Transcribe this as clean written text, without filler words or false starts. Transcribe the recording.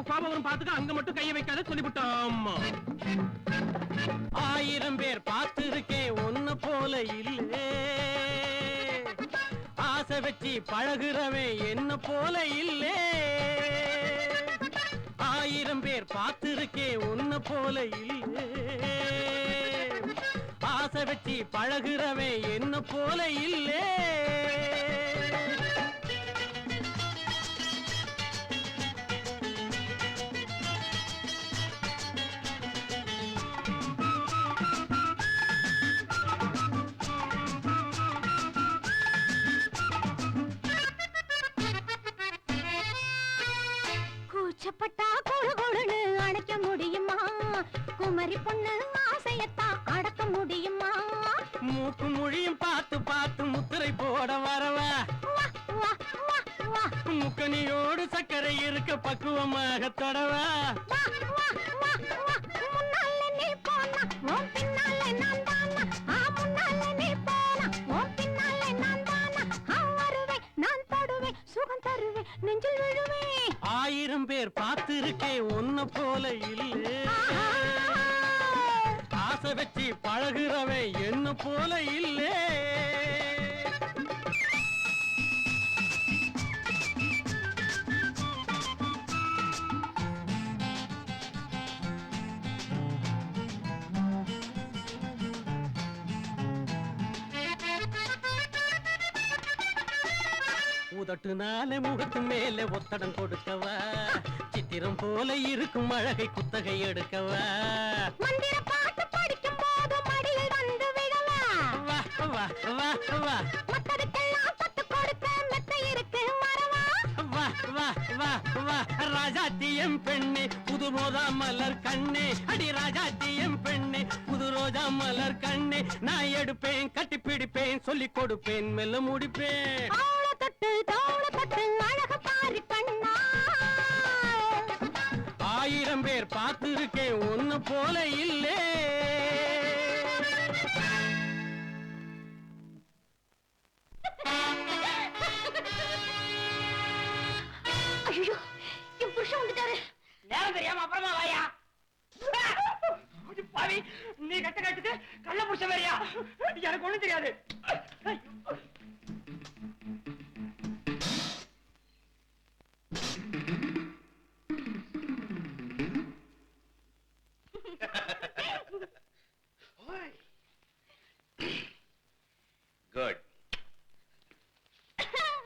அப்ப கோபம் வரும் பாத்துக்க, அங்க மட்டும் கைய வைக்காத சொல்லிவிட்டோம். 1000 பேர் பார்த்திருக்கேன் ஒன்ன போல இல்லே, ஆசை வச்சு பழகுறவன் என்ன போல இல்லே. 1000 பேர் பார்த்திருக்கேன் ஒன்ன போல இல்லே, ஆசை வச்சு பழகுறவன் என்ன போல இல்லே. கூச்சப்பட்டா கொழு கொழுன்னு அடைக்க முடியுமா? குமரி பொண்ணு ஆசையத்தான் அடக்க முடியுமா? மூக்கு மொழியும் பார்த்து பார்த்து முத்திரை போட வரவா, முக்கனியோடு சர்க்கரை இருக்க பக்குவமாக தொடவா. முன்னால நீ போனா உன் பின்னால நான் தானா, முன்னால நீ போனா உன் பின்னால நான் தானா. வருவேன் நான் தொடுவேன் சுகம் தருவேன் நெஞ்சில் விழுவேன். 1000 பேர் பார்த்திருக்கேன் ஒன்ன போல இல்லே, ஆசை வச்சு பழகுறவன் என்ன போல இல்லே. உதட்டுனால முகத்து மேல ஒத்தடம் கொடுக்கவா, சித்திரம் போல இருக்கும் அழகை குத்தகை எடுக்கவா. மந்திர பாட்டு படிக்கும் போது மடியில் வந்து விழவா, வா வா வா வா, மத்ததுக்கெல்லாம் பத்து கொடுக்க மெத்த இருக்கு வரவா. வா வா வா வா, ராஜாத்தியம் பெண்ணே புது ரோஜா மலர் கண்ணே, அடி ராஜாத்தியம் பெண்ணே புது ரோஜா மலர் கண்ணே. நான் எடுப்பேன் கட்டி பிடிப்பேன் சொல்லிக் கொடுப்பேன் மெல்ல முடிப்பேன். தோள தட்டு அழக பாரி கண்ணா. 1000 பேர் பார்த்திருக்கேன் ஒன்னு போல இல்லே. ஐயோ என் புருஷன் வந்துட்டாரு. நேரம் தெரியாம அப்புறமா வாயா. பாவி, நீ கட்ட கட்டுக்கு கள்ள புருஷன் வேறியா? எனக்கு ஒண்ணும் தெரியாது.